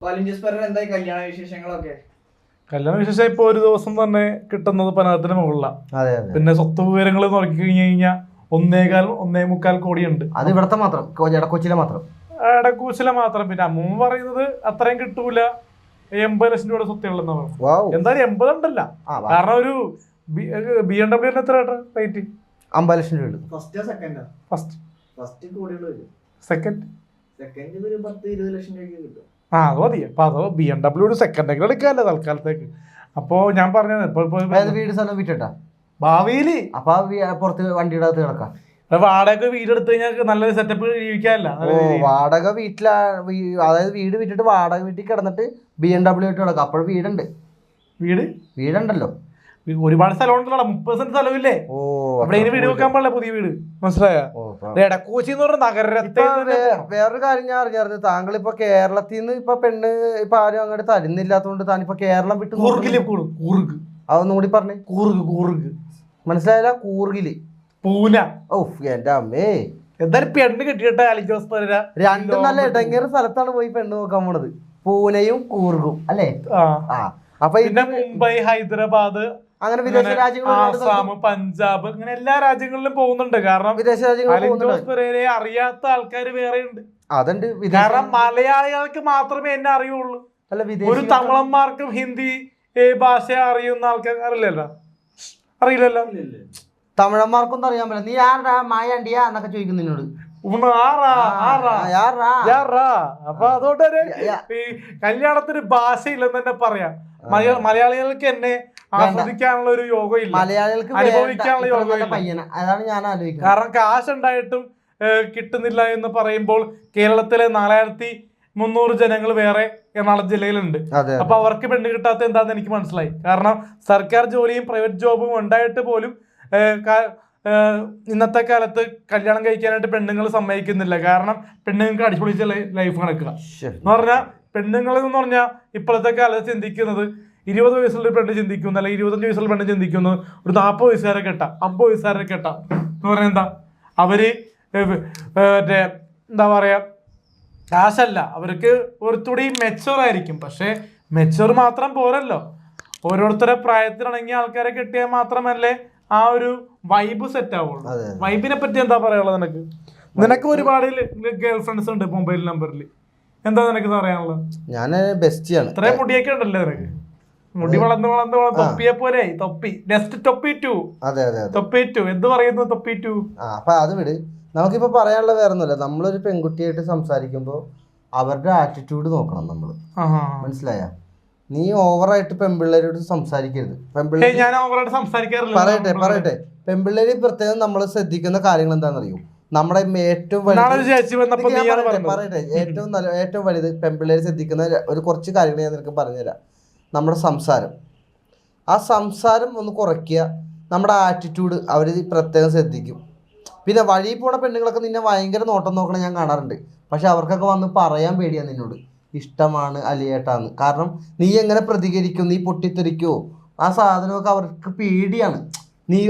കല്യാണ വിശേഷം ഇപ്പൊ ഒരു ദിവസം തന്നെ കിട്ടുന്നത് 10,000-ന് മുകളിലാണ്. പിന്നെ സ്വത്ത് വിവരങ്ങൾ നോക്കി കഴിഞ്ഞു കഴിഞ്ഞാൽ 1.25 കോടിയുണ്ട്. അത് ഇവിടത്തെ മാത്രം, എടക്കൊച്ചിയിലെ മാത്രം. പിന്നെ അമ്മൂമ്മ പറയുന്നത് അത്രയും കിട്ടൂല, 80 ലക്ഷം രൂപയുടെ സ്വത്തുകളെന്നാ പറഞ്ഞു. എന്തായാലും 80 ഉണ്ടല്ല, കാരണം ഒരു BMW എത്ര റേറ്റ്? 50 ലക്ഷം രൂപ. സെക്കൻഡ് കിട്ടും. അത് മതി. അപ്പൊ അത് BMW ഒരു സെക്കൻഡ് എങ്കിലും എടുക്കാല്ലോ തൽക്കാലത്തേക്ക്. അപ്പൊ ഞാൻ പറഞ്ഞത് വീട് സ്ഥലം വിറ്റാ ഭാവിയില് അപ്പൊ പുറത്ത് വണ്ടിയുടെ അകത്ത് കിടക്കാം. വാടക വീട് എടുത്തു കഴിഞ്ഞാൽ നല്ലൊരു സെറ്റപ്പ് ജീവിക്കാനല്ല. വാടക വീട്ടിലാ, അതായത് വീട് വിറ്റിട്ട് വാടക വീട്ടിൽ കിടന്നിട്ട് BMW ഇട്ട് കിടക്കാം. അപ്പോൾ വീടുണ്ടല്ലോ, ഒരുപാട് സ്ഥലം ഉണ്ടല്ലോ. 30 സെന്റ് സ്ഥലമില്ലേ അവിടെ വീട് വെക്കാൻ പാടില്ല, പുതിയ വീട്. മനസ്സിലായോ? എടക്കോച്ചി എന്ന് പറഞ്ഞ നഗരത്തെ. വേറൊരു കാര്യം ഞാൻ അറിഞ്ഞായിരുന്നു, താങ്കൾ ഇപ്പൊ കേരളത്തിൽ നിന്ന് ഇപ്പൊ പെണ്ണ് ഇപ്പൊ ആരും അങ്ങോട്ട് തരുന്നില്ലാത്തോണ്ട് താനിപ്പോ കേരളം വിട്ട് കൂർഗ് അതൊന്നും കൂടി പറഞ്ഞേ. കൂർഗ് മനസ്സിലായില്ല? കൂർഗില് പൂന. എന്റെ അമ്മേ, എന്തായാലും പെണ്ണ് കിട്ടിയിട്ടെ അലിജോസ് പെരേര രണ്ടും നല്ല ഇടങ്ങേറെ സ്ഥലത്താണ് പോയി പെണ്ണ് നോക്കാൻ പോണത്, പൂനെയും കൂർഗും അല്ലേ? അപ്പൊ പിന്നെ മുംബൈ, ഹൈദരാബാദ്, അങ്ങനെ വിദേശ രാജ്യങ്ങൾ, ആസാം, പഞ്ചാബ്, അങ്ങനെ എല്ലാ രാജ്യങ്ങളിലും പോകുന്നുണ്ട്. കാരണം വിദേശ അലിജോസ് പെരേരയെ അറിയാത്ത ആൾക്കാർ വേറെ ഉണ്ട്. അതുണ്ട്. കാരണം മലയാളികൾക്ക് മാത്രമേ എന്നെ അറിയുള്ളൂ. ഒരു തമിഴന്മാർക്കും ഹിന്ദി ഭാഷ അറിയുന്ന ആൾക്കാർ അറിയില്ലല്ലോ. തമിഴന്മാർക്കൊന്നും അറിയാൻ പറ്റില്ല. നീ ആരാ മായാണ്ടിയാ എന്നൊക്കെ ചോദിക്കും നിന്നോട്. അപ്പൊ അതുകൊണ്ട് ഈ കല്യാണത്തിന് ഭാഷയില്ലെന്ന് തന്നെ പറയാം. മലയാളികൾക്ക് എന്നെ ആസ്വദിക്കാനുള്ള ഒരു യോഗം ഇല്ല, മലയാളികൾക്ക് അനുഭവിക്കാനുള്ള യോഗം ഇല്ല. അതാണ് ഞാൻ ആലോചിക്കുന്നത്. കാരണം കാശ് ഉണ്ടായിട്ടും കിട്ടുന്നില്ല എന്ന് പറയുമ്പോൾ കേരളത്തിലെ 4,300 ജനങ്ങൾ വേറെ എറണാകുളം ജില്ലയിലുണ്ട്. അപ്പൊ അവർക്ക് പെണ്ണ് കിട്ടാത്ത എന്താന്ന് എനിക്ക് മനസ്സിലായി. കാരണം സർക്കാർ ജോലിയും പ്രൈവറ്റ് ജോബും ഉണ്ടായിട്ട് പോലും ഇന്നത്തെ കാലത്ത് കല്യാണം കഴിക്കാനായിട്ട് പെണ്ണുങ്ങൾ സമ്മതിക്കുന്നില്ല. കാരണം പെണ്ണുങ്ങൾക്ക് അടിപൊളിച്ച ലൈഫ് നടക്കുക എന്ന് പറഞ്ഞാൽ, പെണ്ണുങ്ങൾ എന്ന് പറഞ്ഞാൽ ഇപ്പോഴത്തെ കാലത്ത് ചിന്തിക്കുന്നത് 20 വയസ്സുള്ള പെണ്ണ് ചിന്തിക്കുന്നു, അല്ലെങ്കിൽ 25 വയസ്സുള്ള പെണ്ണ് ചിന്തിക്കുന്നത് ഒരു 40 വയസ്സുകാരെ കെട്ടാം, 50 വയസ്സുകാരെ കെട്ടാം എന്ന് പറഞ്ഞാൽ എന്താ, അവര് മറ്റേ എന്താ പറയാ, കാശല്ല, അവർക്ക് കുറച്ചുകൂടി മെച്ചൂർ ആയിരിക്കും. പക്ഷെ മെച്ചൂർ മാത്രം പോരല്ലോ, ഓരോരുത്തരുടെ പ്രായത്തിനിണങ്ങിയ ആൾക്കാരെ കെട്ടിയാൽ മാത്രമല്ലേ ആ ഒരു വൈബ് സെറ്റ് ആവുള്ളൂ. വൈബിനെ പറ്റി എന്താ പറയാനുള്ളത്? നിനക്ക് ഒരുപാട് ഗേൾ ഫ്രണ്ട്സ് ഉണ്ട് മൊബൈൽ നമ്പറിൽ, എന്താ നിനക്ക് പറയാനുള്ളത്? ഞാൻ ബെസ്റ്റിയാണ്. ഇത്രയും മുടിയൊക്കെ ഉണ്ടല്ലോ നിനക്ക്, മുടി വളർന്ന് തൊപ്പിയെ പോലെ തൊപ്പി തൊപ്പി 2 എന്ത് പറയുന്നു തൊപ്പി 2? അപ്പൊ അത് വിട്. നമുക്കിപ്പോ പറയാനുള്ള വേറെ ഒന്നുമില്ല. നമ്മളൊരു പെൺകുട്ടിയായിട്ട് സംസാരിക്കുമ്പോ അവരുടെ ആറ്റിറ്റ്യൂഡ് നോക്കണം നമ്മള്. മനസ്സിലായ? നീ ഓവറായിട്ട് പെൺപിള്ളേരോട് സംസാരിക്കരുത്. പറയട്ടെ പെൺപിള്ളേര് പ്രത്യേകം നമ്മൾ ശ്രദ്ധിക്കുന്ന കാര്യങ്ങൾ എന്താണെന്നറിയോ? നമ്മുടെ ഏറ്റവും ഏറ്റവും വലുത് പെൺപിള്ളേര് ശ്രദ്ധിക്കുന്ന ഒരു കുറച്ച് കാര്യങ്ങൾ ഞാൻ നിനക്ക് പറഞ്ഞുതരാം. നമ്മുടെ സംസാരം, ആ സംസാരം ഒന്ന് കുറയ്ക്കുക. നമ്മുടെ ആറ്റിറ്റ്യൂഡ് അവർ പ്രത്യേകം ശ്രദ്ധിക്കും. പിന്നെ വഴി പോണ പെണ്ണുങ്ങളൊക്കെ നിന്നെ ഭയങ്കര നോട്ടം നോക്കണം ഞാൻ കാണാറുണ്ട്. പക്ഷെ അവർക്കൊക്കെ വന്ന് പറയാൻ പേടിയാണ് നിന്നോട്, ഇഷ്ടമാണ് അലിയേട്ടാന്ന്. കാരണം നീ എങ്ങനെ പ്രതികരിക്കും, നീ പൊട്ടിത്തെറിക്കോ, ആ സാധനമൊക്കെ അവർക്ക് പേടിയാണ്. നീ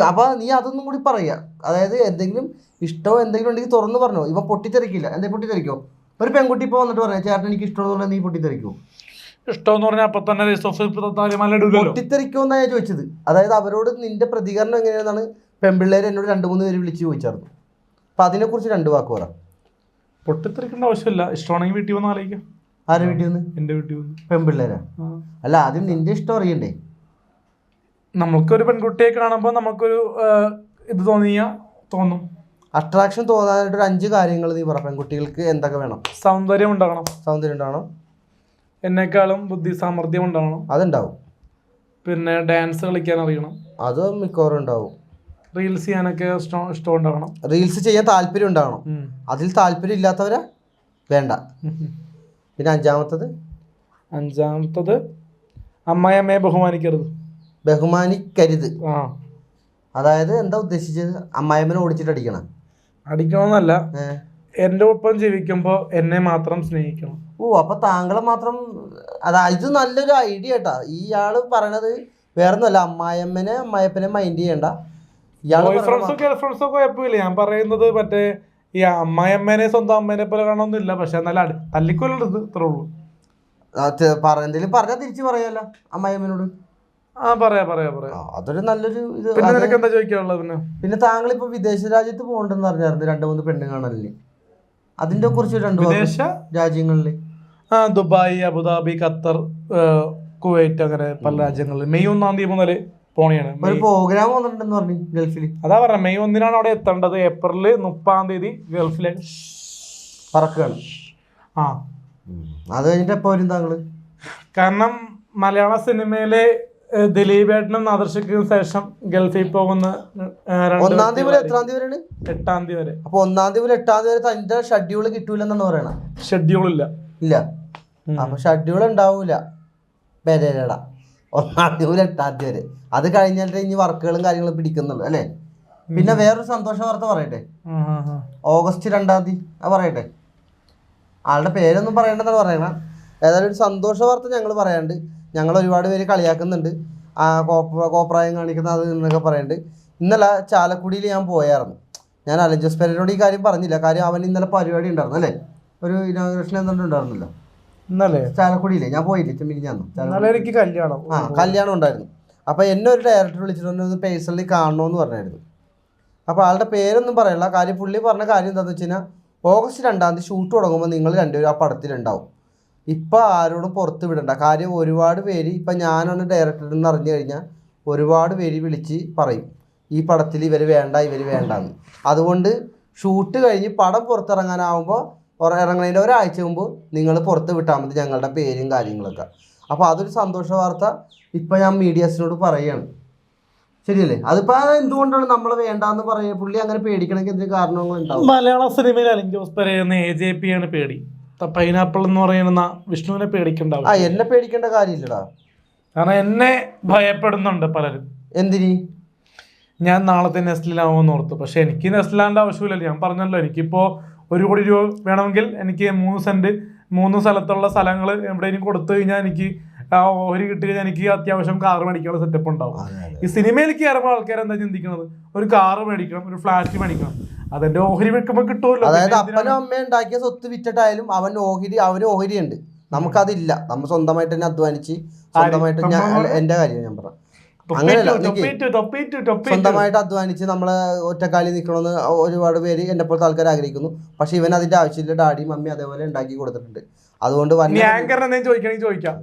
അതൊന്നും കൂടി പറയുക. അതായത് എന്തെങ്കിലും ഇഷ്ടമോ എന്തെങ്കിലും ഉണ്ടെങ്കിൽ തുറന്ന് പറഞ്ഞോ. ഇവ പൊട്ടിത്തെറിക്കില്ല. എന്തെങ്കിലും പൊട്ടിത്തെറിക്കോ? ഒരു പെൺകുട്ടി ഇപ്പോൾ വന്നിട്ട് പറയാം ചേട്ടൻ എനിക്ക് ഇഷ്ടമെന്ന് പറഞ്ഞാൽ നീ പൊട്ടിത്തെറിക്കോ? ഇഷ്ടമെന്ന് പറഞ്ഞാൽ അപ്പൊ തന്നെ പൊട്ടിത്തെറിക്കോ എന്നാ ഞാൻ ചോദിച്ചത്. അതായത് അവരോട് നിന്റെ പ്രതികരണം എങ്ങനെയാണെന്നാണ് പെൺപിള്ളേർ എന്നോട് 2-3 പേര് വിളിച്ച് ചോദിച്ചായിരുന്നു. അപ്പൊ അതിനെക്കുറിച്ച് 2 വാക്ക് പറ. പൊട്ടിത്തെറിക്കേണ്ട ആവശ്യമില്ല, ഇഷ്ടമാണെങ്കിൽ വീട്ടിൽ വന്ന് ആലോചിക്കാം. ആരെ വീട്ടിൽ വന്ന്? എന്റെ വീട്ടിൽ വന്ന്. പെൺപിള്ളേരാ? അല്ല, ആദ്യം നിന്റെ ഇഷ്ടം അറിയണ്ടേ? നമുക്കൊരു പെൺകുട്ടിയെ കാണുമ്പോൾ നമുക്കൊരു ഇത് തോന്നും, അട്രാക്ഷൻ തോന്നാനായിട്ട് ഒരു 5 കാര്യങ്ങൾ നീ പറ. പെൺകുട്ടികൾക്ക് എന്തൊക്കെ വേണം? സൗന്ദര്യം ഉണ്ടാവണം, എന്നെക്കാളും ബുദ്ധി സാമർഥ്യം ഉണ്ടാവണം. അതുണ്ടാവും. പിന്നെ ഡാൻസ് കളിക്കാൻ അറിയണം. അത് മിക്കവാറും ഉണ്ടാവും. റീൽസ് ചെയ്യാനൊക്കെ ഇഷ്ടം ഉണ്ടാവണം. റീൽസ് ചെയ്യാൻ താല്പര്യം ഉണ്ടാവണം. അതിൽ താല്പര്യം ഇല്ലാത്തവരെ വേണ്ട. പിന്നെ അഞ്ചാമത്തത് അമ്മായിയമ്മയെ ബഹുമാനിക്കരുത്. അതായത് എന്താ ഉദ്ദേശിച്ചത്? അമ്മായിയമ്മനെ ഓടിച്ചിട്ട് അടിക്കണമെന്നല്ല, എന്റെ ഒപ്പം ജീവിക്കുമ്പോ എന്നെ മാത്രം സ്നേഹിക്കണം. അപ്പൊ താങ്കളെ മാത്രം. ഇത് നല്ലൊരു ഐഡിയ കേട്ടാ. ഇയാള് പറയണത് വേറൊന്നുമല്ല, അമ്മായിയപ്പനെ മൈൻഡ് ചെയ്യണ്ട. ഫ്രണ്ട്സോ ഗേൾ ഫ്രണ്ട്സോ കുഴപ്പമില്ല. ഞാൻ പറയുന്നത് മറ്റേ ഈ അമ്മായിയമ്മേനെ സ്വന്തം അമ്മേനെ പോലെ കാണണമെന്നില്ല. പക്ഷെ എന്നാലും തല്ലിക്കൊല്ലരുത്, ഇത്രേ ഉള്ളൂ. എന്തെങ്കിലും പറഞ്ഞാൽ തിരിച്ചു പറയാലോ അമ്മായിയമ്മനോട്. പറയാ അതൊരു നല്ലൊരു ഇത്. പിന്നെ നിനക്ക് എന്താ ചോദിക്കാനുള്ളത്? പിന്നെ താങ്കൾ ഇപ്പൊ വിദേശ രാജ്യത്ത് പോകണ്ടെന്ന് പറഞ്ഞായിരുന്നു 2-3 പെണ്ണ് കാണലിന്. അതിന്റെ കുറിച്ച് 2 വിദേശ രാജ്യങ്ങളില് ദുബായ്, അബുദാബി, ഖത്തർ, കുവൈറ്റ്, അങ്ങനെ പല രാജ്യങ്ങളിൽ മെയ് 1-ാം തീയതി മുതൽ പോണെയാണ്. ഒരു പ്രോഗ്രാം വന്നിട്ടുണ്ടെന്ന് പറഞ്ഞു ഗൾഫിൽ. അതാ പറഞ്ഞ മെയ് 1-നാണ് അവിടെ എത്തേണ്ടത്. ഏപ്രിൽ 30-ാം തീയതി ഗൾഫിലേക്ക് പറക്കുകയാണ്. അത് കഴിഞ്ഞിട്ട് എപ്പോ വരും താങ്കള്? കാരണം മലയാള സിനിമയിലെ ദിലീപേട്ടനും നാദർശയ്ക്കും ശേഷം ഗൾഫിൽ പോകുന്ന 1-ാം തീയതി മുതൽ എത്രാം തീയതി വരെയാണ്? 8-ാം തീയതി വരെ. അപ്പൊ 1-ാം തീയതി മുതൽ 8-ാം തീയതി വരെ തന്റെ ഷെഡ്യൂൾ കിട്ടൂലെന്നാണ് പറയണത്. ഷെഡ്യൂൾ ഇല്ല. അപ്പൊ ഷെഡ്യൂൾ ഉണ്ടാവൂല പെരേരട 1-ാം തീയതി മുതൽ 8-ാം തീയതി വരെ. അത് കഴിഞ്ഞിട്ട് ഇനി വർക്കുകളും കാര്യങ്ങളും പിടിക്കുന്നുള്ളു അല്ലേ? പിന്നെ വേറൊരു സന്തോഷ വാർത്ത പറയട്ടെ. ഓഗസ്റ്റ് 2-ാം തീയതി അത് പറയട്ടെ. ആളുടെ പേരൊന്നും പറയണ്ടെന്നാണ് പറയണത്. ഏതായാലും ഒരു സന്തോഷ വാർത്ത ഞങ്ങൾ പറയാണ്ട്. ഞങ്ങൾ ഒരുപാട് പേര് കളിയാക്കുന്നുണ്ട്, കോപ്രായം കാണിക്കുന്ന അത് എന്നൊക്കെ പറയുന്നുണ്ട്. ഇന്നലെ ചാലക്കുടിയിൽ ഞാൻ പോയായിരുന്നു. ഞാൻ അലൻ ജോസ് പെരേരയോട് ഈ കാര്യം പറഞ്ഞില്ല. കാര്യം അവൻ ഇന്നലെ പരിപാടി ഉണ്ടായിരുന്നു അല്ലേ, ഒരു ഇനോഗ്രേഷൻ എന്തുകൊണ്ട് ഉണ്ടായിരുന്നല്ലോ ഇന്നലെ ചാലക്കുടിയില്ലേ. ഞാൻ പോയില്ലേ മിനിഞ്ഞാന്ന്. എനിക്ക് കല്യാണം ഉണ്ടായിരുന്നു. അപ്പോൾ എന്നെ ഒരു ഡയറക്ടർ വിളിച്ചിട്ട് പേഴ്സണലി കാണണമെന്ന് പറഞ്ഞായിരുന്നു. അപ്പോൾ ആളുടെ പേരൊന്നും പറയല്ല. കാര്യം പുള്ളി പറഞ്ഞ കാര്യം എന്താണെന്ന് വെച്ച് കഴിഞ്ഞാൽ ഓഗസ്റ്റ് 2-ാം തീയതി ഷൂട്ട് തുടങ്ങുമ്പോൾ നിങ്ങൾ രണ്ടുപേരും ആ പടത്തിലുണ്ടാവും. ഇപ്പം ആരോടും പുറത്ത് വിടണ്ട. കാര്യം ഒരുപാട് പേര് ഇപ്പം ഞാനാണ് ഡയറക്ടർ എന്ന് അറിഞ്ഞു കഴിഞ്ഞാൽ ഒരുപാട് പേര് വിളിച്ച് പറയും ഈ പടത്തിൽ ഇവർ വേണ്ടാന്ന്. അതുകൊണ്ട് ഷൂട്ട് കഴിഞ്ഞ് പടം പുറത്തിറങ്ങാനാവുമ്പോൾ ഇറങ്ങുന്നതിൻ്റെ ഒരാഴ്ച മുമ്പ് നിങ്ങൾ പുറത്ത് വിട്ടാൽ മതി ഞങ്ങളുടെ പേരും കാര്യങ്ങളൊക്കെ. അപ്പോൾ അതൊരു സന്തോഷ വാർത്ത ഇപ്പം ഞാൻ മീഡിയാസിനോട് പറയുകയാണ്. ശരിയല്ലേ? അതിപ്പോൾ എന്തുകൊണ്ടാണ് നമ്മൾ വേണ്ടാന്ന് പറയുക? പുള്ളി അങ്ങനെ പേടിക്കണമെങ്കിൽ എന്തെങ്കിലും കാരണങ്ങളുണ്ടാവും. മലയാള സിനിമയിൽ അലൻ ജോസ് പെരേരനെ AJP ആണ് പേടി. പൈനാപ്പിൾ എന്ന് പറയുന്ന വിഷ്ണുവിനെ പേടിക്കണ്ടാവും. എന്നെ പേടിക്കേണ്ട കാര്യമില്ലടാ. കാരണം എന്നെ ഭയപ്പെടുന്നുണ്ട് പലരും. എന്തിന്? ഞാൻ നാളത്തെ നെസ്റ്റിലാവുമെന്ന് ഓർത്തു. പക്ഷെ എനിക്ക് നെസ്റ്റിലാണ്ട് ആവശ്യമില്ലല്ലോ. ഞാൻ പറഞ്ഞല്ലോ, എനിക്കിപ്പോൾ 1 കോടി രൂപ വേണമെങ്കിൽ എനിക്ക് 3 സെന്റ് 3 സ്ഥലത്തുള്ള സ്ഥലങ്ങൾ എവിടെയെങ്കിലും കൊടുത്തു കഴിഞ്ഞാൽ എനിക്ക് ഓഹരി കിട്ടി കഴിഞ്ഞാൽ എനിക്ക് അത്യാവശ്യം കാറ് മേടിക്കാനുള്ള സെറ്റപ്പ് ഉണ്ടാവും. ഈ സിനിമയിലേക്ക് കയറുമ്പോൾ ആൾക്കാർ എന്താ ചിന്തിക്കുന്നത്? ഒരു കാറ് മേടിക്കണം, ഒരു ഫ്ലാറ്റ് മേടിക്കണം. അതെന്റെ ഓഹരി വെക്കുമ്പോൾ കിട്ടുമല്ലോ. അതായത് അപ്പനും അമ്മയും ഉണ്ടാക്കിയ സ്വത്ത് വിറ്റിട്ടായാലും അവന് ഓഹരി ഉണ്ട്. നമുക്കതില്ല. നമ്മൾ സ്വന്തമായിട്ട് തന്നെ അധ്വാനിച്ച് സ്വന്തമായിട്ട് എന്റെ കാര്യം ഞാൻ പറയാം. അങ്ങനെയല്ല, സ്വന്തമായിട്ട് അധ്വാനിച്ച് നമ്മളെ ഒറ്റക്കാലി നിൽക്കണമെന്ന് ഒരുപാട് പേര് എന്നെ പോലത്തെ ആൾക്കാർ ആഗ്രഹിക്കുന്നു. പക്ഷെ ഇവൻ അതിന്റെ ആവശ്യമില്ല. ഡാഡി മമ്മി അതേപോലെ ഉണ്ടാക്കി കൊടുത്തിട്ടുണ്ട്. അതുകൊണ്ട് ചോദിക്കാം